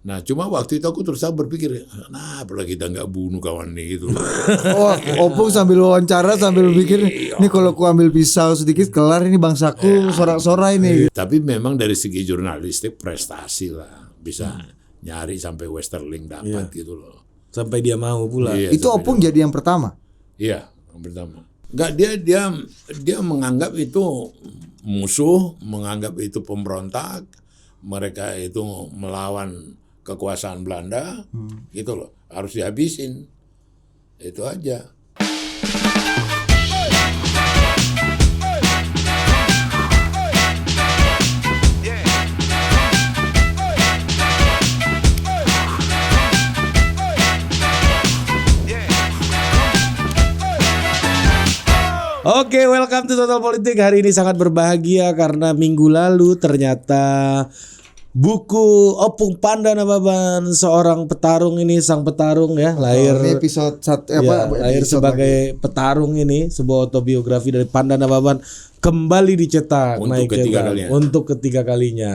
Nah cuma waktu itu aku terus berpikir, kenapa kita nggak bunuh kawan ini gitu. Oh, Opung sambil wawancara sambil mikir, nih kalau ku ambil pisau sedikit kelar ini bangsaku sorak-sorai ini. Tapi memang dari segi jurnalistik prestasi lah, bisa nyari sampai Westerling dapat gitu loh. Sampai dia mau pula. Iya, Itu Opung jadi yang pertama. Iya, yang pertama. Enggak, dia menganggap itu musuh, menganggap itu pemberontak, mereka itu melawan kekuasaan Belanda, gitu loh, harus dihabisin, itu aja. Oke, welcome to Total Politik. Hari ini sangat berbahagia karena minggu lalu ternyata buku Opung Pandanababan, seorang petarung ini, sang petarung ya, lahir Ini episode 1 lahir sebagai petarung ini, sebuah autobiografi dari Pandanababan kembali dicetak untuk ketiga kalinya.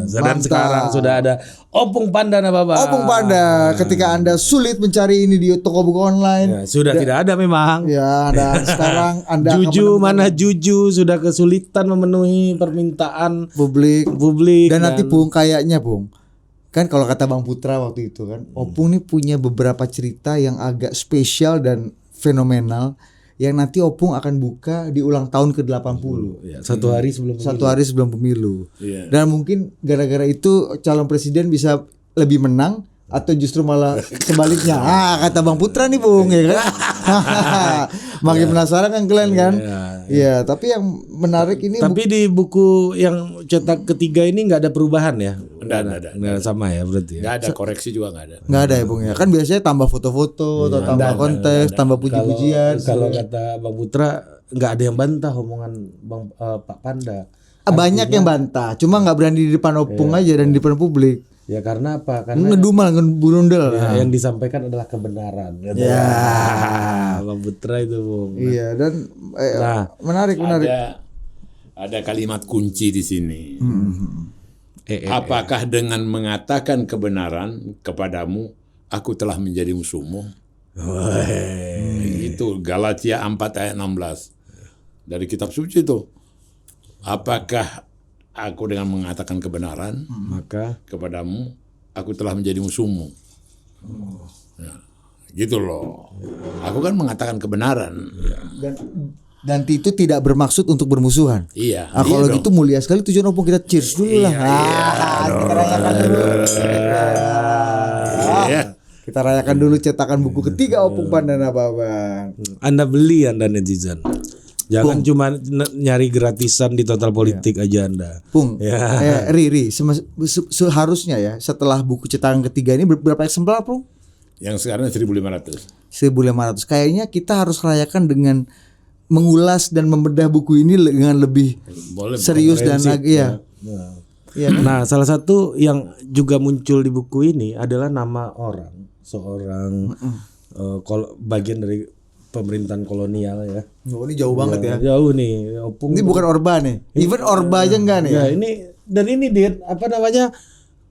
Dan sekarang sudah ada Opung Pandanababan. Opung Panda, ketika Anda sulit mencari ini di toko buku online, Ya, sudah tidak ada memang. ya, dan sekarang Anda Juju sudah kesulitan memenuhi permintaan publik. publik. Dan nanti Bung, kayaknya Bung, kan kalau kata Bang Putra waktu itu kan, Opung nih punya beberapa cerita yang agak spesial dan fenomenal yang nanti Opung akan buka di ulang tahun ke-80. Ya, satu hari sebelum pemilu. Iya. Dan mungkin gara-gara itu calon presiden bisa lebih menang atau justru malah sebaliknya. Kata Bang Putra nih Bung, ya kan. Makin penasaran kan kalian kan? Iya, tapi yang menarik ini Tapi di buku yang cetak ketiga ini nggak ada perubahan ya? Nggak ada. Sama ya berarti ya? Nggak ada, koreksi juga nggak ada. nggak ada ya Bung ya. Kan biasanya tambah foto-foto atau tambah konteks, tambah puji-pujian. Kalau kata Bang Putra nggak ada yang bantah omongan Pak Panda. Banyak yang bantah, cuma nggak berani di depan Opung aja dan di depan publik. Ya karena apa? Karena Ngedumal, ngeburundel. yang disampaikan adalah kebenaran. Ya. Bang Putra itu Bung. Iya, dan menarik. Ada kalimat kunci di sini. Apakah dengan mengatakan kebenaran kepadamu, aku telah menjadi musuhmu? Itu Galatia 4 ayat 16 dari kitab suci itu. Apakah aku dengan mengatakan kebenaran Maka kepadamu, aku telah menjadi musuhmu? Nah, gitu loh. Aku kan mengatakan kebenaran. Dan itu tidak bermaksud untuk bermusuhan. Iya. Kalau iya gitu mulia sekali tujuan Opung, kita cheers dulu lah. Kita rayakan dulu. Iya. Kita rayakan dulu cetakan buku ketiga Opung Pandanababan. Anda beli Anda netizen. Jangan cuma nyari gratisan di Total Politik aja Anda. Bung, Ya. Riri, seharusnya ya setelah buku cetakan ketiga ini berapa eksemplar, Bung? Yang sekarang 1.500. 1.500. Kayaknya kita harus rayakan dengan mengulas dan membedah buku ini dengan lebih serius dan ya. Nah, salah satu yang juga muncul di buku ini adalah nama seorang bagian dari pemerintahan kolonial ya. Oh, ini jauh banget ya. Jauh nih, Opung. Ini bukan Orba nih. Even Orba aja enggak nih. Ya, ini Dit, apa namanya?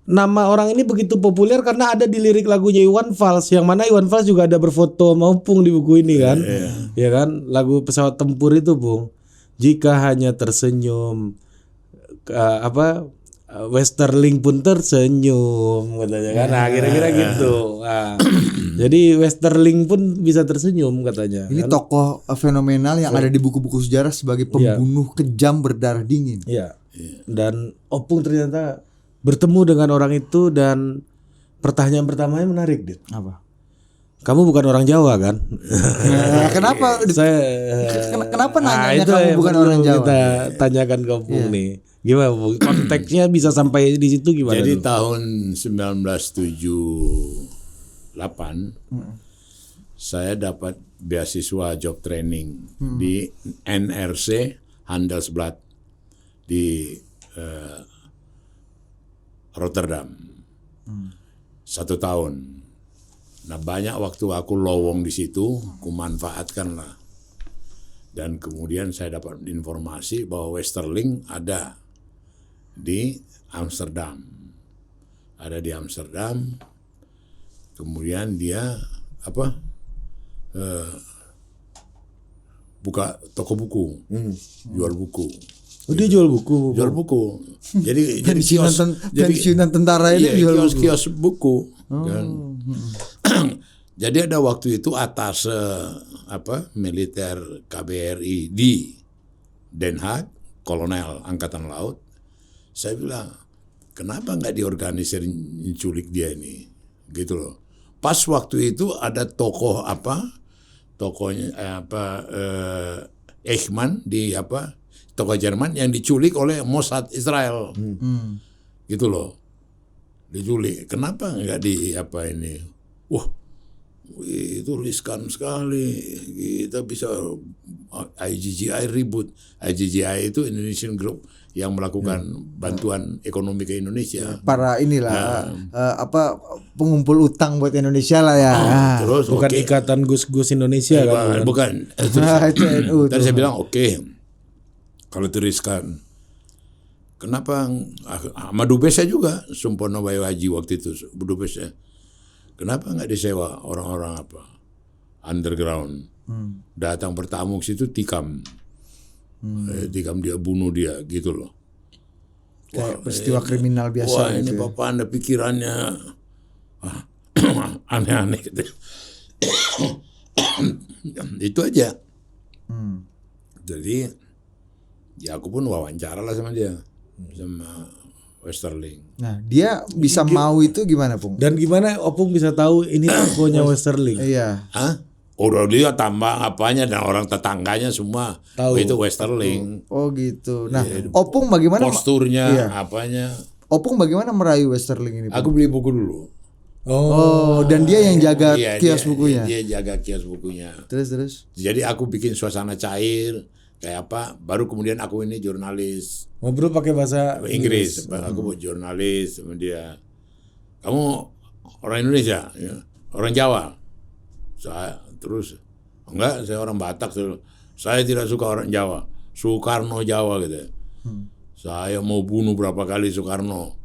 Nama orang ini begitu populer karena ada di lirik lagunya Iwan Fals, yang mana Iwan Fals juga ada berfoto sama Opung di buku ini kan. Ya kan? Lagu Pesawat Tempur itu, Bung. Jika hanya tersenyum Westerling pun tersenyum katanya kan. Nah, kira-kira gitu. Nah, jadi Westerling pun bisa tersenyum katanya. Ini tokoh fenomenal yang ada di buku-buku sejarah sebagai pembunuh kejam berdarah dingin. Iya. Dan Opung ternyata bertemu dengan orang itu dan pertanyaan pertamanya menarik, Dit. Apa? Kamu bukan orang Jawa kan? Kenapa? Kenapa nanya itu kamu bukan orang Jawa? Kita tanyakan ke Opung nih. Gimana Bung? Konteksnya bisa sampai di situ gimana? Jadi dulu? tahun 1978 saya dapat beasiswa job training di NRC Handelsblad di Rotterdam. 1 tahun. Nah, banyak waktu aku lowong di situ, aku manfaatkan lah. Dan kemudian saya dapat informasi bahwa Westerling ada di Amsterdam. ada di Amsterdam. Kemudian dia buka toko buku, jual buku. Oh, dia jual buku. Jual buku. Jadi pensiunan tentara ini jual buku. kios buku. Kan. Jadi ada waktu itu atas militer KBRI di Den Haag, kolonel angkatan laut. Saya bilang, kenapa nggak diorganisir culik dia ini, gitu loh. Pas waktu itu ada tokohnya Eichmann di tokoh Jerman yang diculik oleh Mossad Israel, gitu loh, diculik. Kenapa nggak ini? Wah, itu riskan sekali. Kita bisa IGGI ribut. IGGI itu Indonesian Group yang melakukan bantuan ekonomi ke Indonesia. Para pengumpul utang buat Indonesia lah ya. Terus bukan ikatan Gus-Gus Indonesia kan? Bukan. Tadi saya bilang kalau itu riskan. Kenapa sama Dubes saya juga, Sumpono Bayo Haji waktu itu Dubes saya. Kenapa nggak disewa orang-orang underground datang bertamu ke situ tikam. Tikam dia, bunuh dia, gitu loh. Kayak peristiwa kriminal biasa. Wah, ini Bapak Anda pikirannya aneh-aneh gitu. Itu aja. Jadi ya aku pun wawancara lah sama dia, sama Westerling. Nah, dia bisa mau itu gimana, Pung? Dan gimana Opung bisa tahu ini tokonya Westerling? Iya. Hah? Udah dia tambah apanya dan orang tetangganya semua tahu itu Westerling. Oh gitu. Nah, Opung bagaimana? Posturnya, apanya? Opung bagaimana merayu Westerling ini, Pung? Aku beli buku dulu. Oh, dan dia yang jaga kios bukunya. Dia jaga kios bukunya. Terus. Jadi aku bikin suasana cair, kayak apa? Baru kemudian aku ini jurnalis. Ngobrol pakai bahasa Inggris. Aku buat jurnalis sama dia. Kamu orang Indonesia, ya? Orang Jawa? Saya enggak, saya orang Batak. Saya tidak suka orang Jawa. Soekarno Jawa gitu. Saya mau bunuh berapa kali Soekarno,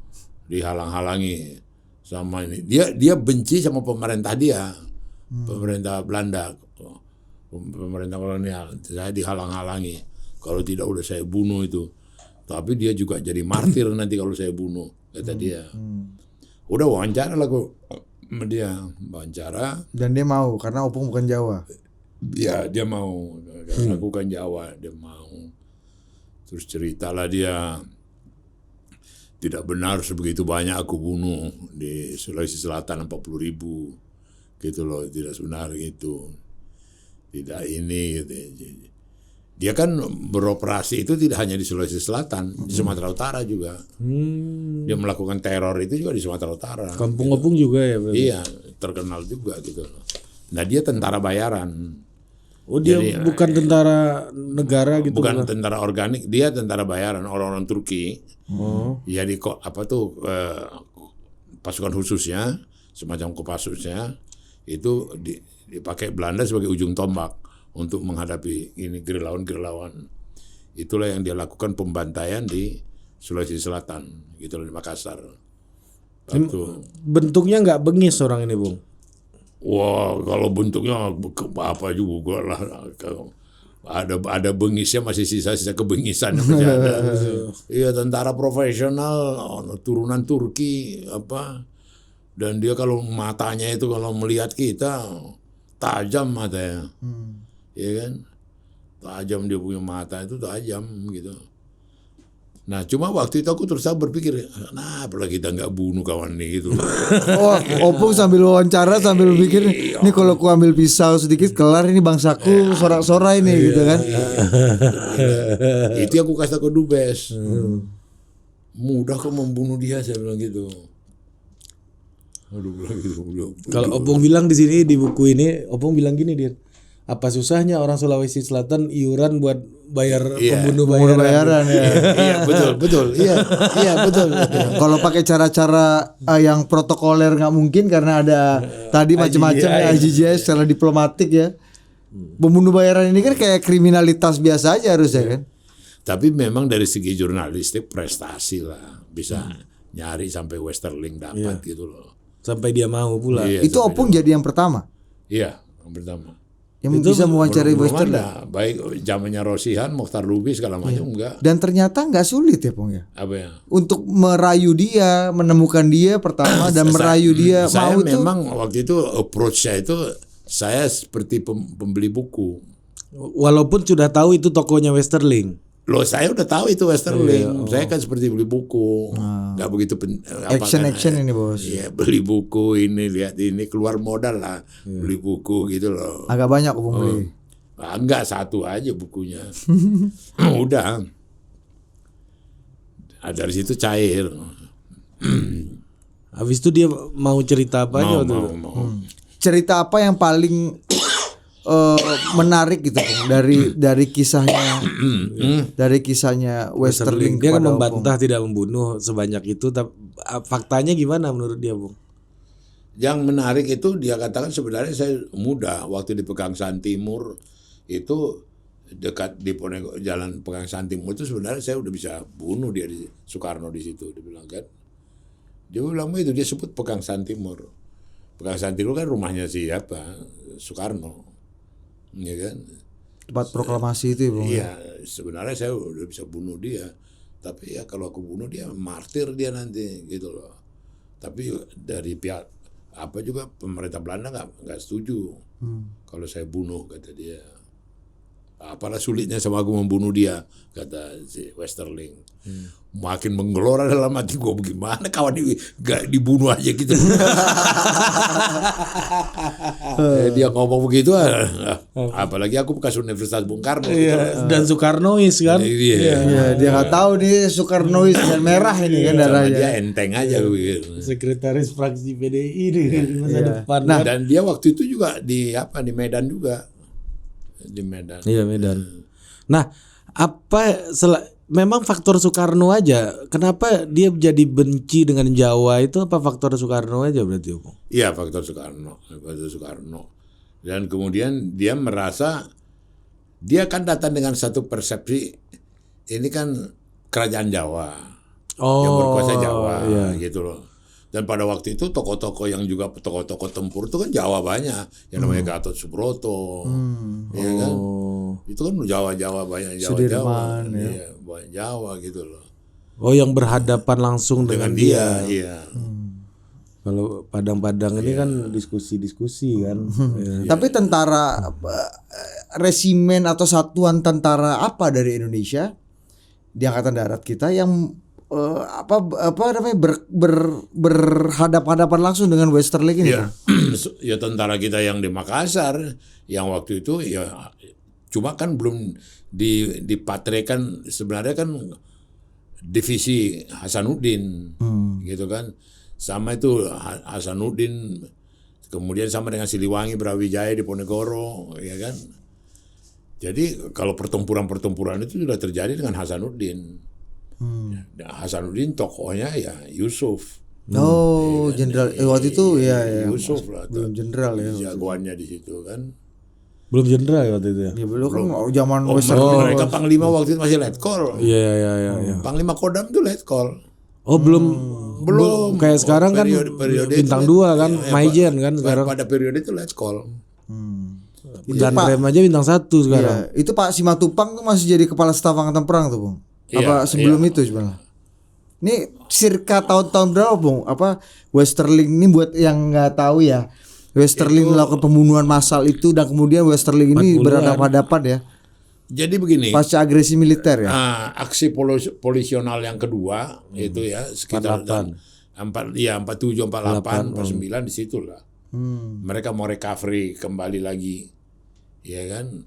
dihalang-halangi sama ini. Dia benci sama pemerintah dia, pemerintah Belanda, pemerintah kolonial. Saya dihalang-halangi. Kalau tidak udah saya bunuh itu. Tapi dia juga jadi martir nanti kalau saya bunuh, kata dia. Udah wawancara lah aku. Dia wawancara dan dia mau karena Opung bukan Jawa. Dia mau, aku kan Jawa, dia mau. Terus ceritalah dia, tidak benar sebegitu banyak aku bunuh di Sulawesi Selatan 40.000 gitu loh, tidak benar itu, tidak ini gitu. Dia kan beroperasi itu tidak hanya di Sulawesi Selatan, di Sumatera Utara juga. Dia melakukan teror itu juga di Sumatera Utara. Kampung Opung juga ya? Berarti? Iya, terkenal juga gitu. Nah dia tentara bayaran. Oh dia bukan tentara negara gitu? Bukan tentara organik, dia tentara bayaran, orang-orang Turki. Jadi pasukan khususnya, semacam Kopassusnya, itu dipakai Belanda sebagai ujung tombak untuk menghadapi ini gerilyawan. Itulah yang dia lakukan, pembantaian di Sulawesi Selatan, gitu loh, di Makassar. Bentuknya nggak bengis orang ini, Bung? Wah, kalau bentuknya apa juga lah. Ada bengisnya, masih sisa-sisa kebengisan masih ada. Iya, tentara profesional, turunan Turki apa. Dan dia kalau matanya itu kalau melihat kita tajam matanya. Ya kan, tajam, dia punya mata itu tajam gitu. Nah cuma waktu itu aku terus berpikir, kenapa kita nggak bunuh kawan ini gitu. Oh, Opung sambil wawancara sambil mikir, ini kalau ku ambil pisau sedikit kelar ini bangsaku sorak-sorai ini gitu kan. Itu aku kasih ke Dubes. Mudah kok membunuh dia, saya bilang gitu. Aduh, bilang gitu. Kalau Opung bilang di sini di buku ini, Opung bilang gini dia. Apa susahnya orang Sulawesi Selatan iuran buat bayar pembunuh bayaran ya. Iya betul. Iya betul. Kalau pakai cara-cara yang protokoler nggak mungkin karena ada tadi macam-macam IGGI secara diplomatik ya. Pembunuh bayaran ini kan kayak kriminalitas biasa aja harusnya kan. Tapi memang dari segi jurnalistik prestasi lah, bisa nyari sampai Westerling dapat gitu loh. Sampai dia mau pula. Iya, Itu sampai Opung jadi yang pertama Iya, yang pertama. yang bisa mewawancarai Belum Westerling. ada, baik zamannya Rosihan, Mokhtar Lubis segala macam enggak. Dan ternyata nggak sulit ya Pung ya. Apa ya? Untuk merayu dia, menemukan dia pertama dan merayu dia Saya mau itu. memang waktu itu approach-nya itu saya seperti pembeli buku. Walaupun sudah tahu itu tokonya Westerling. Loh, saya udah tahu itu Westerling. Saya kan seperti beli buku. Nggak begitu Action ini bos. Iya, beli buku ini, lihat ini, keluar modal lah. Beli buku gitu loh. Agak banyak Opung beli. Enggak, satu aja bukunya. Udah. Dari situ cair. Habis itu dia mau cerita apa aja waktu itu? Mau. Cerita apa yang paling menarik gitu Pung, dari kisahnya Westerling Dia kan kepada Opung. membantah tidak membunuh sebanyak itu, tapi faktanya gimana menurut dia, Bung? Yang menarik itu dia katakan sebenarnya saya muda waktu di Pegangsaan Timur itu dekat di Jalan Pegangsaan Timur itu sebenarnya saya udah bisa bunuh dia di Soekarno di situ, dia bilang kan. Dia bilang itu, dia sebut Pegangsaan Timur. Pegangsaan Timur kan rumahnya siapa? Soekarno. Ya kan? Tempat proklamasi itu ya Bung. Iya, sebenarnya saya udah bisa bunuh dia. Tapi ya kalau aku bunuh dia, martir dia nanti gitu loh. Tapi dari pihak apa juga pemerintah Belanda nggak setuju kalau saya bunuh, kata dia. Apalah sulitnya sama aku membunuh dia, kata si Westerling. Makin menggelora dalam hati gue, bagaimana kawan ini gak dibunuh aja gitu. Dia ngomong begitu, apalagi aku bekas Universitas Bung Karno. Iya, dan Soekarnois kan. Iya, dia nggak tahu nih Soekarnois dan merah ini kan darahnya. Dia enteng aja gitu. Sekretaris fraksi PDI di masa depan. Nah, dan dia waktu itu juga di Medan juga. Di Medan. Iya, Medan. Nah, memang faktor Soekarno aja. Kenapa dia jadi benci dengan Jawa itu, apa faktor Soekarno aja berarti, Bung? Iya, faktor Soekarno. Dan kemudian dia merasa dia kan datang dengan satu persepsi, ini kan kerajaan Jawa. Yang berkuasa Jawa gitu loh. Dan pada waktu itu tokoh-tokoh yang juga tokoh-tokoh tempur itu kan Jawa banyak, yang namanya Gatot Subroto, ya kan? Itu kan Jawa banyak Jawa, ya, banyak Jawa gitu loh. Oh, yang berhadapan langsung dengan dia. Iya. Kalau Padang-Padang ini kan diskusi-diskusi kan. Tapi tentara resimen atau satuan tentara apa dari Indonesia di Angkatan Darat kita yang berhadapan-hadapan langsung dengan Westerling ini? Ya tentara kita yang di Makassar yang waktu itu ya cuma kan belum dipatrekan, sebenarnya kan divisi Hasanuddin gitu kan, sama itu Hasanuddin, kemudian sama dengan Siliwangi Brawijaya di Ponegoro, ya kan. Jadi kalau pertempuran itu sudah terjadi dengan Hasanuddin. Hasanuddin tokohnya ya Yusuf. Oh, jenderal waktu itu ya. Yusuf lah. Belum jenderal ya. Jagoannya di situ kan. Belum jenderal waktu itu ya. Ya belum kan zaman Westerling. Mereka panglima waktu itu masih letkol. Iya. Panglima Kodam itu letkol. Oh, belum kayak sekarang kan periode bintang 2 kan, Maijen kan sekarang. Pada periode itu letkol. Dan Rem aja bintang 1 sekarang. Iya, itu Pak Simatupang tuh masih jadi kepala staf angkatan perang tuh, Bung. Apa sebelum itu sebenarnya? Ini circa tahun-tahun berapa, Bung? Apa Westerling ini buat yang nggak tahu ya. Westerling melakukan pembunuhan massal itu dan kemudian Westerling ini berhadapan-hadapan ya. Jadi begini. Pasca agresi militer ya. Aksi polisional yang kedua itu ya sekitar 47, 48, 49 di situlah. Mereka mau recovery kembali lagi. Ya kan?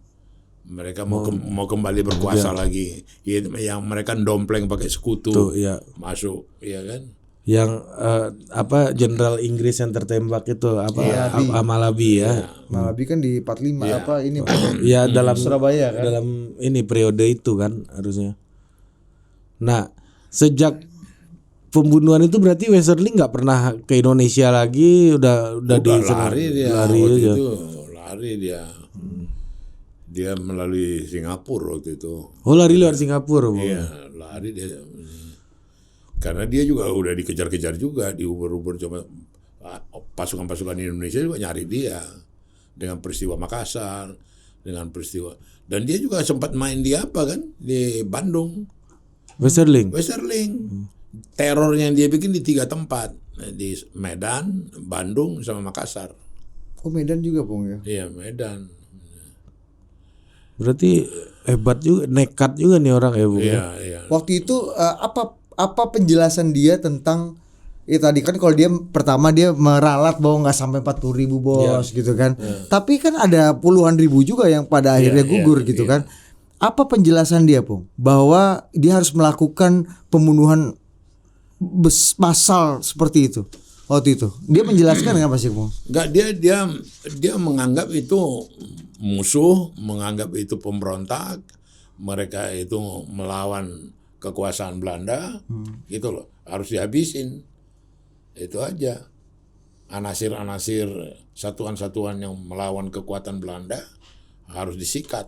Mereka mau kembali berkuasa lagi. Yang mereka dompleng pakai sekutu. Masuk, ya kan? Yang Jenderal Inggris yang tertembak itu Malabi ya. Malabi kan di 45 apa ini? Ya dalam Surabaya kan. Dalam ini periode itu kan harusnya. Nah, sejak pembunuhan itu berarti Westerling nggak pernah ke Indonesia lagi, udah lari dia. Lari dia. Dia melalui Singapura waktu itu. Oh, lari luar Singapura, Bu. Iya, lari dia. Karena dia juga udah dikejar-kejar juga, diuber-uber, coba pasukan-pasukan Indonesia juga nyari dia dengan peristiwa Makassar, dengan peristiwa, dan dia juga sempat main di apa kan, di Bandung, Westerling. Teror yang dia bikin di 3 tempat, di Medan, Bandung, sama Makassar. Oh, Medan juga, Bung ya. Iya, Medan. Berarti hebat juga, nekat juga nih orang ya, Bung. Iya, iya. Waktu itu apa penjelasan dia tentang tadi kan, kalau dia pertama dia meralat bahwa nggak sampai 40.000 bos gitu kan. Tapi kan ada puluhan ribu juga yang pada akhirnya gugur gitu kan. Apa penjelasan dia, Bung? Bahwa dia harus melakukan pembunuhan massal seperti itu waktu itu. Dia menjelaskan nggak sih, Bung? Enggak, dia menganggap itu musuh, menganggap itu pemberontak, mereka itu melawan kekuasaan Belanda, gitu loh, harus dihabisin. Itu aja. Anasir-anasir, satuan-satuan yang melawan kekuatan Belanda harus disikat.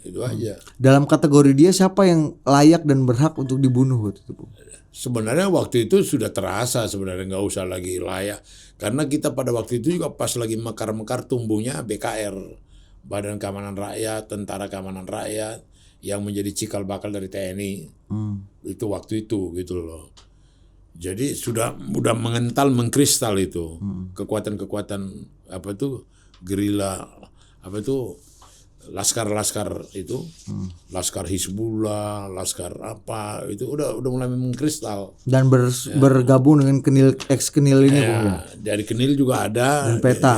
Itu aja. Dalam kategori dia siapa yang layak dan berhak untuk dibunuh waktu itu, Bung? Sebenarnya waktu itu sudah terasa, sebenarnya nggak usah lagi layak. Karena kita pada waktu itu juga pas lagi mekar-mekar tumbuhnya BKR, Badan Keamanan Rakyat, Tentara Keamanan Rakyat, yang menjadi cikal bakal dari TNI. Itu waktu itu gitu loh. Jadi sudah mengental, mengkristal itu kekuatan-kekuatan apa itu gerila, apa itu laskar-laskar itu, laskar Hizbullah, laskar apa itu udah mulai mengkristal Dan bergabung dengan Kenil ini, Bung ya. Dari Kenil juga ada Dan PETA.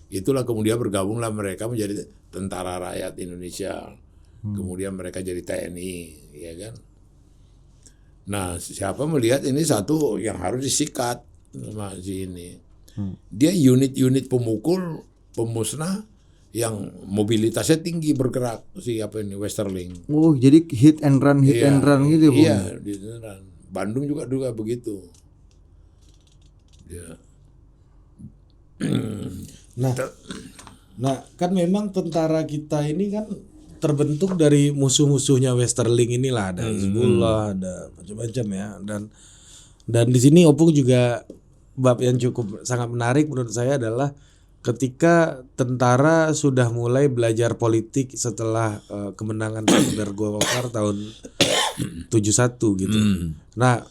Itulah kemudian bergabunglah mereka menjadi Tentara Rakyat Indonesia. Kemudian mereka jadi TNI, ya kan. Nah, siapa melihat ini satu yang harus disikat sama si ini. Dia unit-unit pemukul, pemusnah yang mobilitasnya tinggi bergerak, si apa ini, Westerling. Oh, jadi hit and run gitu, Bung. Iya, di Bandung juga begitu. Ya. Nah, kan memang tentara kita ini kan terbentuk dari musuh-musuhnya Westerling inilah, ada Hizbullah, ada macam-macam ya, dan di sini Opung juga bab yang cukup sangat menarik menurut saya adalah ketika tentara sudah mulai belajar politik setelah kemenangan Sekunder Golkar tahun 71 gitu. Nah,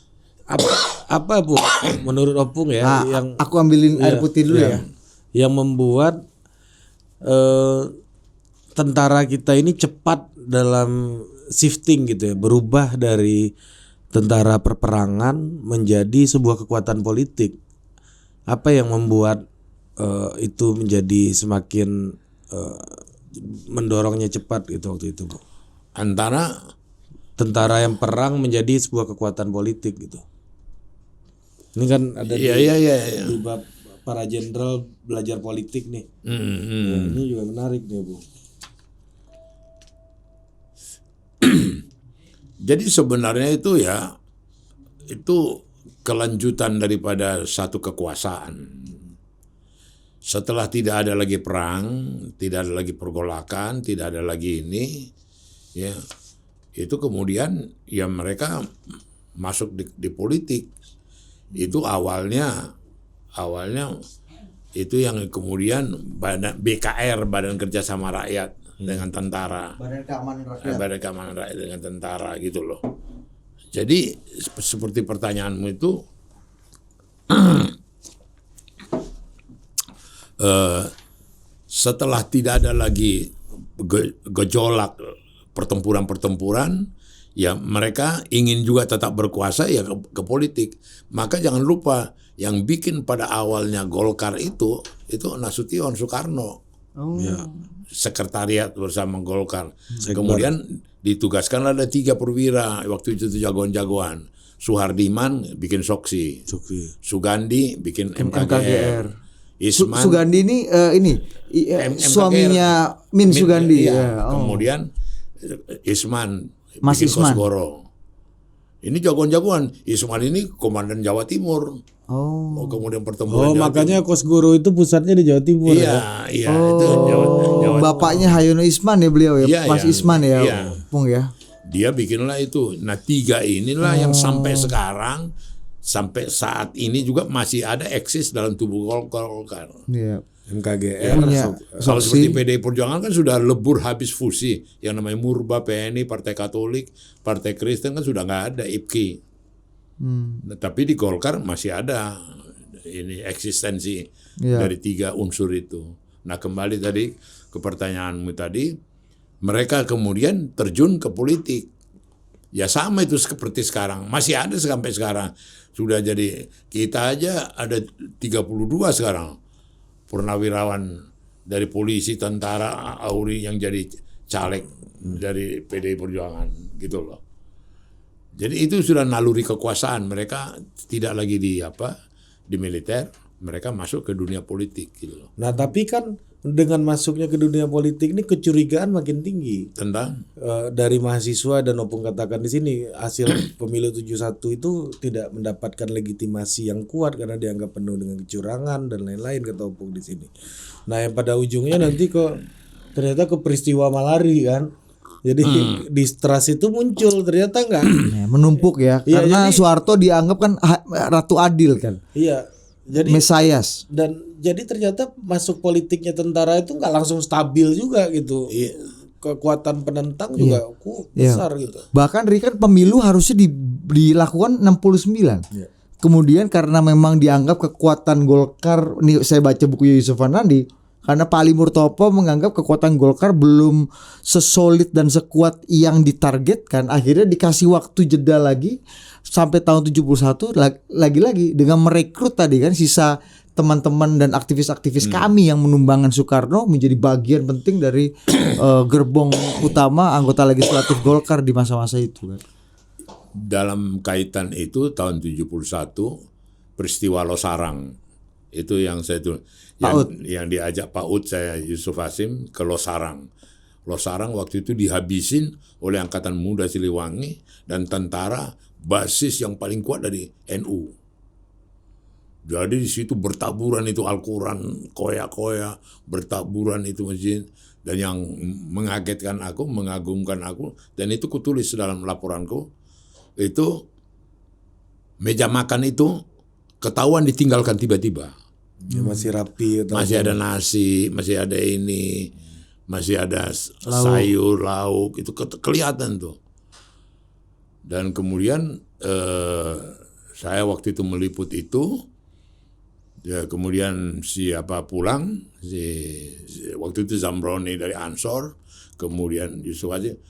apa Bu menurut Opung ya yang aku ambilin air putih dulu ya. Yang membuat tentara kita ini cepat dalam shifting gitu ya, berubah dari tentara perperangan menjadi sebuah kekuatan politik. Apa yang membuat itu menjadi semakin mendorongnya cepat gitu waktu itu, Bu? Antara tentara yang perang menjadi sebuah kekuatan politik gitu. Ini kan ada di bab para jenderal belajar politik nih. Ya, ini juga menarik nih, Bu. Jadi sebenarnya itu ya, itu kelanjutan daripada satu kekuasaan. Setelah tidak ada lagi perang, tidak ada lagi pergolakan, tidak ada lagi ini, ya itu kemudian ya mereka masuk di politik. Itu awalnya itu yang kemudian BKR, Badan Kerjasama Rakyat dengan tentara, Badan Keamanan Rakyat dengan tentara gitu loh. Jadi seperti pertanyaanmu itu, setelah tidak ada lagi gejolak pertempuran, ya mereka ingin juga tetap berkuasa ya ke politik. Maka jangan lupa yang bikin pada awalnya Golkar itu Nasution Soekarno. Sekretariat bersama Golkar. Kemudian ditugaskan ada 3 perwira waktu itu jagoan-jagoan. Suhardiman bikin Soksi. Sugandi bikin MKGR. Isman, Sugandi ini suaminya Min Sugandi. Kemudian Isman Mas bikin Isman. Kosgoro. Ini jagoan-jagoan. Isman ini komandan Jawa Timur. Kemudian pertempuran. Makanya Kosgoro itu pusatnya di Jawa Timur. Iya, itu Jawa Bapaknya Hayono Isman ya beliau ya, Mas Isman ya, Pung ya. Dia bikinlah itu. Nah 3 inilah yang sampai sekarang, sampai saat ini juga masih ada eksis dalam tubuh Golkar. Iya. MKGR. Kalau seperti PDI Perjuangan kan sudah lebur habis fusi. Yang namanya Murba, PNI, Partai Katolik, Partai Kristen kan sudah nggak ada, IPKI. Nah, tapi di Golkar masih ada ini eksistensi dari 3 unsur itu. Nah kembali tadi ke pertanyaanmu tadi, mereka kemudian terjun ke politik. Ya sama itu seperti sekarang, masih ada sampai sekarang. Sudah jadi, kita aja ada 32 sekarang. Purnawirawan dari polisi, tentara, Auri yang jadi caleg dari PDI Perjuangan gitu loh. Jadi itu sudah naluri kekuasaan, mereka tidak lagi di militer, mereka masuk ke dunia politik gitu loh. Nah tapi kan dengan masuknya ke dunia politik ini kecurigaan makin tinggi Tentang dari mahasiswa, dan Opung katakan di sini hasil pemilu 71 itu tidak mendapatkan legitimasi yang kuat karena dianggap penuh dengan kecurangan dan lain-lain, kata Opung di sini. Nah yang pada ujungnya nanti kok ternyata ke peristiwa Malari kan. Jadi distrust itu muncul, ternyata enggak. Menumpuk ya. Iya, Karena jadi- Soeharto dianggap kan Ratu Adil kan. Iya. Jadi Mesayas. dan jadi ternyata masuk politiknya tentara itu nggak langsung stabil juga gitu. Kekuatan penentang juga besar gitu. Bahkan Ri, kan pemilu harusnya dilakukan 69. Kemudian karena memang dianggap kekuatan Golkar, nih saya baca buku Yusuf Nandi, karena Pak Ali Murtopo menganggap kekuatan Golkar belum sesolid dan sekuat yang ditargetkan, akhirnya dikasih waktu jeda lagi sampai tahun 71 lagi-lagi dengan merekrut tadi kan sisa teman-teman dan aktivis-aktivis kami yang menumbangkan Soekarno menjadi bagian penting dari gerbong utama anggota legislatif Golkar di masa-masa itu kan. dalam kaitan itu tahun 71 peristiwa Losarang itu yang saya tuh yang diajak Pak Ud, saya Yusuf Hasim ke Losarang. Losarang waktu itu dihabisin oleh Angkatan Muda Siliwangi dan tentara basis yang paling kuat dari NU. Jadi di situ bertaburan itu Al-Quran, koya-koya, bertaburan itu masjid. Dan yang mengagetkan aku, mengagumkan aku, dan itu kutulis dalam laporanku, itu meja makan itu ketahuan ditinggalkan tiba-tiba. Ya, masih rapi. Masih ada nasi, masih ada ini, masih ada sayur, lauk, itu kelihatan tuh. Dan kemudian saya waktu itu meliput itu, ya kemudian siapa pulang, waktu itu Zamroni dari Ansor, kemudian Yusuf Hasim,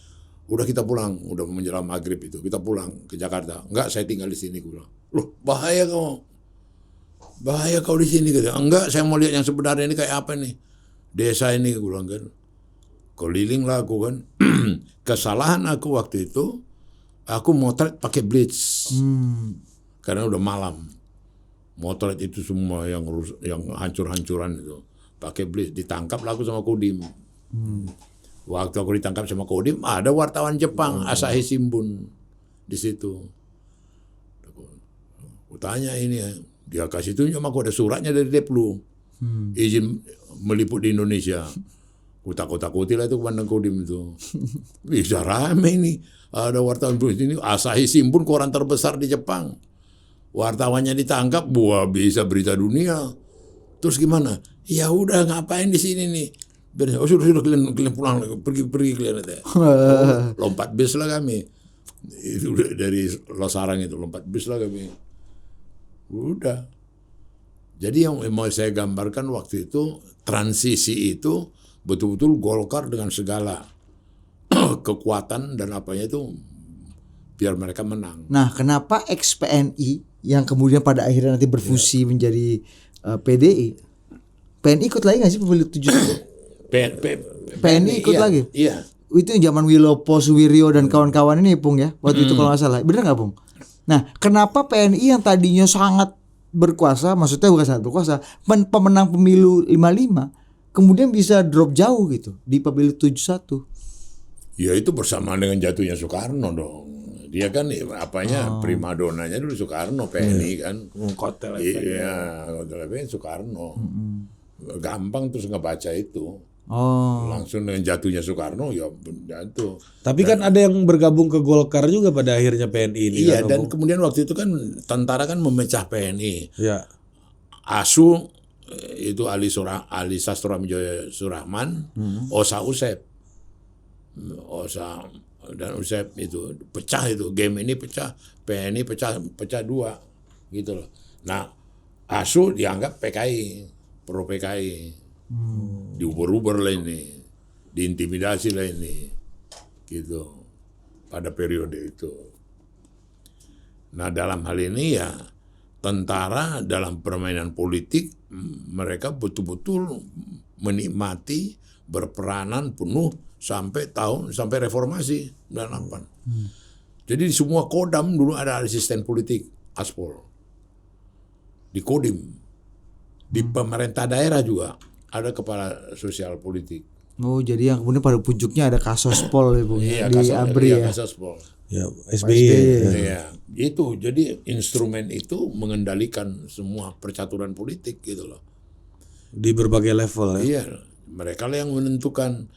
udah kita pulang, udah menjelang maghrib itu, kita pulang ke Jakarta. Enggak, saya tinggal di sini, gue bilang. Loh, bahaya kau di sini, gitu. Enggak, saya mau lihat yang sebenarnya ini kayak apa nih, desa ini, gue bilang kan. Keliling lah aku kan. Kesalahan aku waktu itu, aku motret pakai blitz, karena udah malam. Motret itu semua yang hancur-hancuran itu pakai blitz, ditangkap lah aku sama Kodim. Waktu aku ditangkap sama Kodim, ada wartawan Jepang, Asahi Shimbun di situ. Aku tanya ini ya, dia kasih tunjuk sama aku ada suratnya dari Deplu, izin meliput di Indonesia. Aku takut-takuti lah itu pandang Kodim itu. Bisa rame ini, ada wartawan ini, Asahi Shimbun, koran terbesar di Jepang. Wartawannya ditangkap, wah bisa berita dunia. Terus gimana? Ya udah ngapain di sini nih? Oh sudah kalian pulang, pergi kalian aja. Lompat bis lah kami. Itu dari Losarang itu lompat bis lah kami. Udah. Jadi yang mau saya gambarkan waktu itu transisi itu betul-betul Golkar dengan segala kekuatan dan apanya itu biar mereka menang. Nah, kenapa ex-PNI yang kemudian pada akhirnya nanti berfusi menjadi PDI? PNI ikut lagi nggak sih pemilu 71? PNI ikut lagi? Iya. Itu zaman Wilopo, Suwiryo dan kawan-kawan ini Pung ya, waktu itu kalau nggak salah. Bener nggak Pung? Nah, kenapa PNI yang tadinya sangat berkuasa, maksudnya bukan sangat berkuasa, pemenang pemilu 55, kemudian bisa drop jauh gitu di pemilu 71? Ya itu bersamaan dengan jatuhnya Soekarno dong. Dia kan apanya primadonanya dulu Soekarno, PNI kan. Kotel Iya, Kotel Soekarno. Gampang terus ngebaca itu. Langsung dengan jatuhnya Soekarno ya jatuh. Tapi kan ada yang bergabung ke Golkar juga pada akhirnya PNI ini. Iya, kan, dan Om? kemudian waktu itu kan tentara kan memecah PNI. Ya. ASU itu Ali Sastro Amijoyo Surahman, Osa Usep. Osa dan Usep itu pecah, itu game ini pecah, PNI pecah dua gitu loh. Nah, ASU dianggap PKI, pro PKI, diuber-uber lah ini, diintimidasi lah ini, gitu pada periode itu. Nah, dalam hal ini ya tentara dalam permainan politik mereka betul-betul menikmati, berperanan penuh sampai reformasi 98. Jadi di semua Kodam dulu ada asisten politik Aspol. Di Kodim, di pemerintah daerah juga ada kepala sosial politik. Oh, jadi yang kemudian pada puncaknya ada Kasospol ya, Bung, Iya, di ABRI ya. Kasospol. Ya, SBY. Iya, itu jadi instrumen itu mengendalikan semua percaturan politik gitu loh. Di berbagai level ya. Iya, mereka lah yang menentukan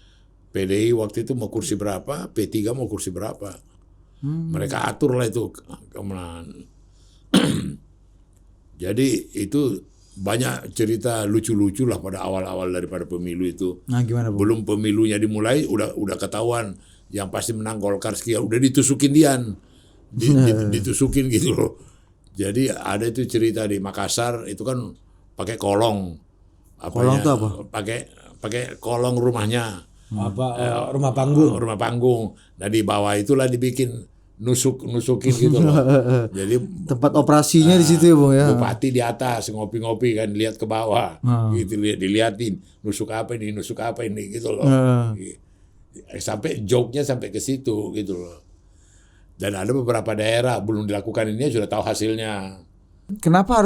PDI waktu itu mau kursi berapa, P3 mau kursi berapa. Mereka atur lah itu kemenangan. Jadi itu banyak cerita lucu-lucu lah pada awal-awal daripada pemilu itu. Nah, gimana, Bu? Belum pemilunya dimulai udah ketahuan yang pasti menang Golkar sekian, udah ditusukin Dian. Ditusukin gitu loh. Jadi ada itu cerita di Makassar itu kan pakai kolong. Kolong itu apa? Pakai kolong rumahnya. Rumah panggung. Rumah panggung. Nah di bawah itulah dibikin nusukin gitu loh. Jadi Tempat operasinya di situ ya, Bung ya. bupati di atas ngopi-ngopi kan, lihat ke bawah, gitu diliatin nusuk apa ini gitu loh. Sampai joke-nya sampai ke situ gitu loh. Dan ada beberapa daerah belum dilakukan ini sudah tahu hasilnya. Kenapa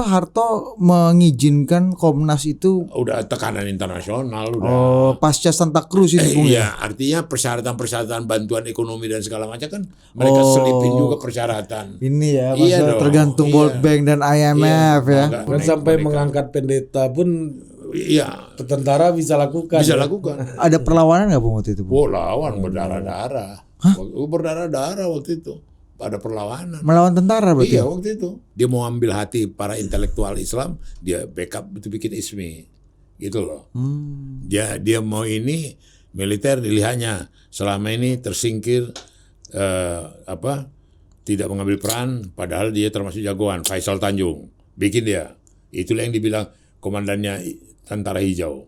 Harto mengizinkan Komnas itu? Udah tekanan internasional udah. Oh, pasca Santa Cruz ini, Bung ya. Iya, artinya persyaratan bantuan ekonomi dan segala macam kan mereka selipin juga persyaratan. Ini ya, Iya masalah dong, tergantung iya. World Bank dan IMF ya. Enggak, Dan sampai mengangkat pendeta pun Iya, tentara bisa lakukan. bisa ya. lakukan. Ada perlawanan nggak, Bung, waktu itu, Bung? Oh, lawan berdarah-darah. Berdarah-darah waktu itu. Ada perlawanan. Melawan tentara berarti? Iya, waktu itu. Dia mau ambil hati para intelektual Islam, dia backup itu bikin ISMI. Gitu loh. Dia mau ini militer dilihatnya selama ini tersingkir tidak mengambil peran, padahal dia termasuk jagoan. Faisal Tanjung bikin dia. Itulah yang dibilang komandannya tentara hijau.